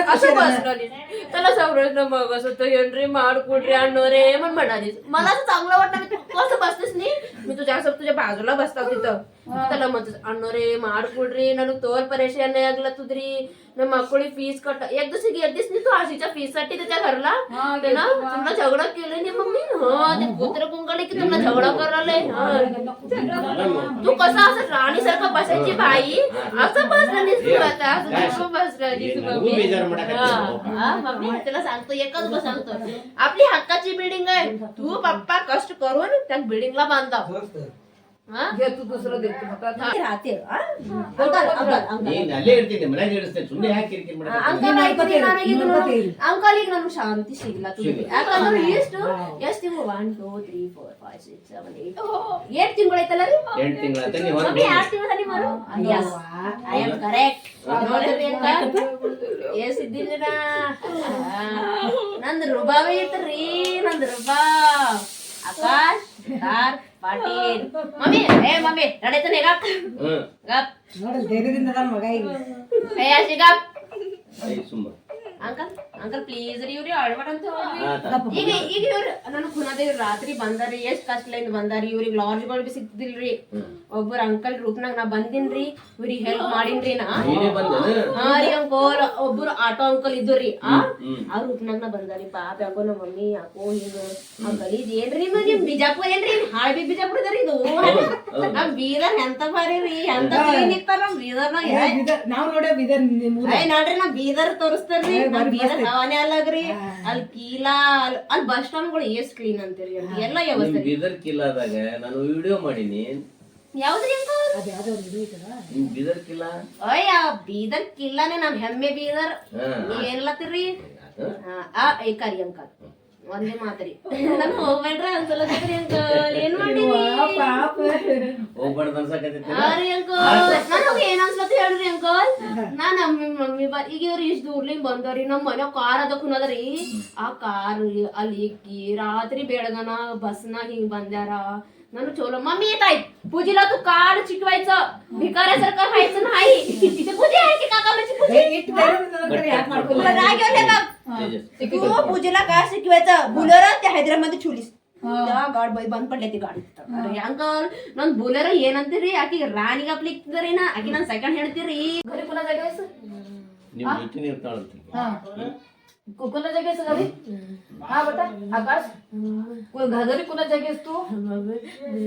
असं बसली त्याला सगळं मग असं तो एंट्री मारकुड्री आणणारे म्हणून म्हणाली मला असं चांगलं वाटलं तू कसं बसतेस नी मी तुझ्या बाजूला बसता तिथं त्याला म्हणत आणणारे मारकुड्री ನನಗೆ ತೋಲ್ परेशान ಆಗ್ಲತ್ತದ್ರಿ ನಮ್ಮ ಮಕ್ಕಳಿಗೆ फीस कट एक दिवशी गेलतीस नी तू आशीच्या फीस साठी त्याच्या घरला त्याला तुला झगडा केले नी मम्मी ते कुत्र कुंगले की तुला झगडा करायला तू कसा असं राणी सारखं बसायची बाई असं बसली तू आता असं बसली मम्मी त्याला सांगतो एकच सांगतो आपली हक्काची बिल्डिंग आहे तू पप्पा कष्ट करून त्या बिल्डिंगला बांधा तू दुसरं देतो राहते ನೀನ್ ಅಲ್ಲೇ ಇರ್ತೀನಿ ಮನೆಗೆ ಇಡಿಸ್ತೇನೆ ಸುಮ್ಮನೆ ಯಾಕೆ ಕಿರಿಕಿರಿ ಅಂಕಲ್ ಈಗ ನಮ್ಗೆ ಶಾಂತಿ ಸಿಗ್ಲ ಯಾಕಂದ್ರೆ ಎಷ್ಟು ತಿಂಗಳು 1 2 3 4 5 6 7 8 8 ತಿಂಗಳು ಐತಲ್ಲ ರೀ 8 ತಿಂಗಳ ನೀವು 8 ತಿಂಗಳಲ್ಲಿ ಮಾಡು ಐ ಆಮ್ ಕರೆಕ್ಟ್ ನೋಡ್ರಿ ಏಸಿದ್ದಿಲ್ಲ ನಂದು ರುಬಾವೇ ಐತ್ರಿ ನಂದು ರುಬಾ ಆಕಾಶ್ ಕಾರ್ ಪಾಟೀಲ್ ಮಮ್ಮಿ ನಡೀತಾನೆ ಗಪ್ ಗಪ್ ನೋಡಲ್ ಧೈರ್ಯದಿಂದ ನನ್ನ ಮಗ ಈಗ ಅಯ್ಯಾಶಿ ಗಪ್ ಸುಮ್ಮ ಅಂಕಲ್ ಪ್ಲೀಸ್ ರೀ ಇವ್ರಿ ಆಡ್ಬೇಡ ಅಂತ ಈಗ ಇವ್ರು ನನಗ್ ಕುನಾದ ರಾತ್ರಿ ಬಂದಾರಿ ಎಷ್ಟ್ ಕಷ್ಟಲಿಂದ ಬಂದಾರಿ ಇವ್ರಿಗೆ ಲಾಡ್ಜ್ಗಳು ಬಿ ಸಿಗ್ತಿದಿಲ್ರಿ ಒಬ್ಬರ ಅಂಕಲ್ ರೂಪ್ನಾಗ ನಾ ಬಂದಿನ್ರಿ ಇವ್ರಿಗೆ ಹೆಲ್ಪ್ ಮಾಡಿನ್ರಿ ನಾ ಹಾ ರೀ ಅಂಕೋಲ್ ಒಬ್ಬರು ಆಟೋ ಅಂಕಲ್ ಇದ್ದುರಿ ಆ ರೂಪ್ನಾಗ ನಾ ಬಂದಾರಿ ಪಾಪ ಯಾಕೋ ನಮ್ಮ ಮಮ್ಮಿ ಯಾಕೋ ಹಿಂಗ ಗಲೀಜ್ ಏನ್ರಿ ನಿಮ್ ಬಿಜಾಪುರ ಏನ್ರಿ ಹಾಳ್ಬಿ ಬಿಜಾಪುರ ಇದರಿ ಇದು ನಮ್ ಬೀದರ್ ಎಂತ ಬಾರಿ ರೀ ಎಂತ ಕ್ಲೀನ್ ಇರ್ತಾರ ನಮ್ ಬೀದರ್ನಾಗ ನಾವ್ ನೋಡೇ ಬೀದರ್ ನೋಡ್ರಿ ನಾ ಬೀದರ್ ತೋರಿಸ್ತಾರ್ರಿ ಬೀದರ್ ಹವಾನೆ ಅಲ್ಲಗ್ರಿ ಅಲ್ಲಿ ಕೀಲಾ ಅಲ್ಲಿ ಬಸ್ ಸ್ಟಾಂಡ್ ಗಳು ಎಷ್ಟ್ ಕ್ಲೀನ್ ಅಂತೀರಿ ಎಲ್ಲ ವ್ಯವಸ್ಥೆ ಬೀದರ್ ಕಿಲ್ಲಾದಾಗ ನಾನು ವಿಡಿಯೋ ಮಾಡೀನಿ ಯಾವ್ದ್ರಿ ನಿಮ್ ಬೀದರ್ ಕಿಲ್ಲಾ ಅಯ್ಯ ಬೀದರ್ ಕಿಲ್ಲಾನೇ ನಮ್ ಹೆಮ್ಮೆ ಬೀದರ್ ನೀವ್ ಏನ್ಲತ್ತೀರಿ ಏಕಾರಿ ಅಂಕಲ್ ಒಂದೇ ಮಾತ್ರಿ ನಾನು ಹೋಗ್ಬೇಡ್ರ ಅನ್ಸಲತ್ತೀರಿ ಅಂಕಲ್ ಏನ್ ಮಾಡಿರಿ ಹೋಗ್ಬಾರ್ದು ಅನ್ಸಕತ್ತೈತಿ ರೀ ಅಂಕಲ್ ನನಗೆ ಏನ್ ಅನ್ಸಲತ್ತಿ ಹೇಳ್ರಿ ಅಂಕಲ್ ನಾ ನಮ್ಮ ಮಮ್ಮಿ ಈಗ ಇವ್ರು ಇಷ್ಟ ದೂರ್ಲಿಂದ ಬಂದವ್ರಿ ನಮ್ ಮನೆ ಕಾರ್ ಅದ ಕುನದ್ರಿ ಆ ಕಾರ್ ಅಲ್ಲಿ ಇಕ್ಕಿ ರಾತ್ರಿ बेळगನ बसना ಹಿಂಗ್ ಬಂದ್ಯಾರ ನಾನು चोलो मम्मी येत आहेत पूजेला तू काल चिकवायचं भिकाऱ्यासारखं राहायचं नाही तिथे पूजा आहे की काकाची पूजा तू पूजेला काय शिकवायचं बुलेरो त्या हैदराबाद ठेवलीस ಗಾಡ್ ಬೈ ಬಂದ್ ಪಡ್ಲೈತಿ ಗಾಡಿ ಅಂಕಲ್ ನನ್ ಬುಲೆರೋ ಏನಂತೀರಿ ಆಕಿ ರಾಣಿಗೆ ಅಪ್ಲಿ ಇಕ್ತಿದ್ರಿ ನಾ ಆಕಿ ನನ್ ಸೆಕೆಂಡ್ ಹೇಳ್ತೀರಿ घरी पुन्हा जागेस ನಿಮ್ ಜೊತೆ ಇರ್ತಾಳಂತ कुणा जागेस घरी हा बेटा आकाश घरी कुणा जागेस तू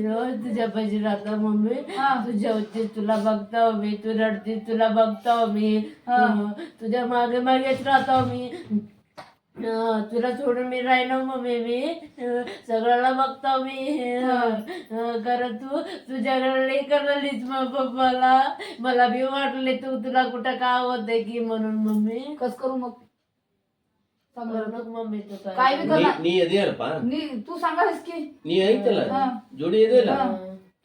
रोज तुझ्या पाशी राहतो मम्मी तू जेवते तुला बघतो मी तू रडते तुला बघतो मी तुझ्या मागे मागेच राहतो मी तुला सोडून मी राहिलो मम्मी मी सगळ्याला बघतो मी खरं तुझ्याकडे करलीच मग पप्पाला मला भी वाटले तुला कुठं का होते की म्हणून मम्मी कस करू मग मम्मी तू काय बी करणार ನೀ ಇದೆಯಲ್ಲಪ್ಪ तू सांगायस की ನೀ ಐತಲ್ಲ ಜೋಡಿ ಇದೆಯಲ್ಲ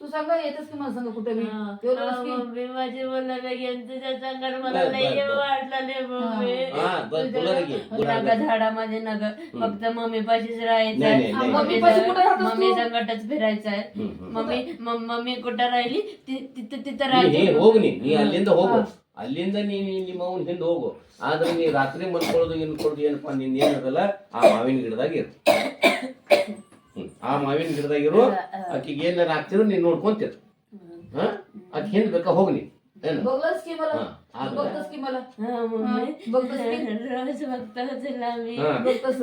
तू सांग येतच की मला सांग कुठे मी तेवढंच की मम्मी माझी मला घेऊन तुझ्या संगत मला बर, लई बर, बर. वाटलं मम्मी हा बस तुला रे घे. नग झाडामध्ये नग फक्त मम्मी पाशीच राहायचंय नाही, नाही. मम्मी पाशी कुठे राहतोस मम्मी तू? संगटच फिरायचंय मम्मी कुठं राहिली तिथं ನೀ राहायची ಹೋಗು ನೀ ಅಲ್ಲಿಂದ ಹೋಗು ಅಲ್ಲಿಂದ ನೀನು ನಿಮ್ಮ ಅವನ ಹಿಂದೆ ಹೋಗು ಆದ್ರೆ ನೀ ರಾತ್ರಿ ಮಲ್ಕೊಳ್ಳೋದು ಇನ್ಕೊಳ್ಳೋದು ಏನಪ್ಪಾ ನಿನ್ ಏನದಲ್ಲ ಆ ಮಾವಿನ ಗಿಡದಾಗ ಇರು ಆ ಮಾವಿನ ಗಿಡದಾಗ ಇರು ಆಕಿಗೆ ಏನಾರ ಆಗ್ತಿರೋ ನೀನ್ ನೋಡ್ಕೊಂತಿರು ಹಾ ಆಕಿ ಹಿಂದ್ ಬೇಕಾ ಹೋಗ್ ನೀ ಏನು बघलंस की मला हा, हा. बघतोस की मला मम्मी बघतोस की रोज बघतो तुला मी हा. बघतोस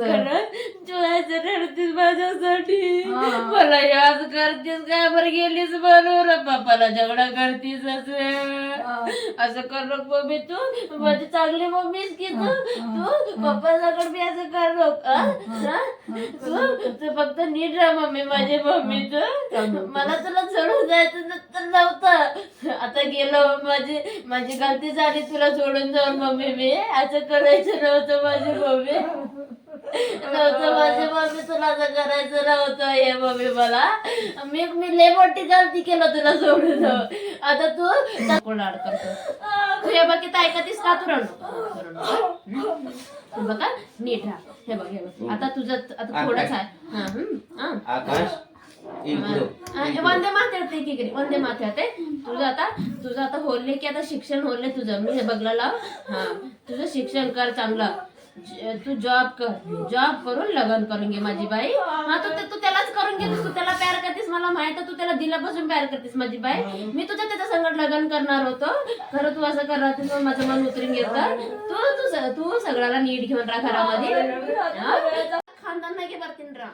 तू असं रडतीस माझ्यासाठी हा. मला याद करतीस काय बरं गेलीस बरोबर पप्पाला झगडा करतीस असं कर नको मम्मी तू माझी चांगली मम्मीच की तू पप्पा सगळं मी असं कर तू फक्त नीट राहा मम्मी माझी मम्मी तू मला तुला सोडून जायचं नव्हतं आता गेलो माझी गलती झाली तुला सोडून जाऊन मम्मी मी असं करायचं नव्हतं माझी मम्मी नव्हतं माझी मम्मी तुला असं करायचं नव्हतं हे मम्मी मला मी लय मोठी गलती केलं तुला सोडून जाऊन आता तू कोणाड करतो तू हे बघ इथं ऐकतीस का तू रडू तू बघा नीट राहा हे बघ आता तुझं आता थोडंच आहे ಆಕಾಶ್ ಈಗ ಬಿಡು वंदे माते की वंदे माते तुझं आता होल्ले की आता शिक्षण होल्ले तुझं मी हे बघला लाव हा तुझं शिक्षण कर चांगलं तू जॉब करून लग्न करून घे माझी बाई हा तू त्यालाच करून घेतोस तू त्याला प्यार करतेस मला माहित आहे तू त्याला दिल्यापासून प्यार करतेस माझी बाई मी तुझ्या त्याच्या संगत लग्न करणार होतो खरं तू असं करत होतीस, माझं मन उतरून घेत तू सगळ्याला नीट घेऊन राहा घरामध्ये खानदान नाही ಬರ್ತೀನಿ ರಾ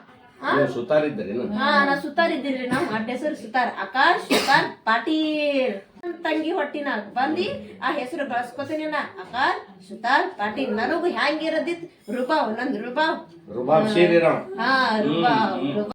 ನೀವು ಸುತಾರಿದ್ದೀರೇನು ನಾ ಸುತಾರ್ ಇದ್ದೀರಿ ನಾವು ಅಡ್ಡ ಹೆಸರು ಸುತಾರ್ ಆಕಾಶ್ ಸುತಾರ್ ಪಾಟೀಲ್ ತಂಗಿ ಹೊಟ್ಟಿನಾಗ ಬಂದಿ ಆ ಹೆಸರು ಬಳಸ್ಕೊತೀನಿ ನಾ ಆಕಾಶ್ ಸುತಾರ್ ಪಾಟೀಲ್ ನನಗೂ ಹ್ಯಾಂಗಿರದಿತ್ ರುಬಾವ್ ನಂದ್ ರುಬಾವ್ ರುಬಾಬ್ ಶ್ರೀರಾಮ್ ಹಾ ರುಬಾವ್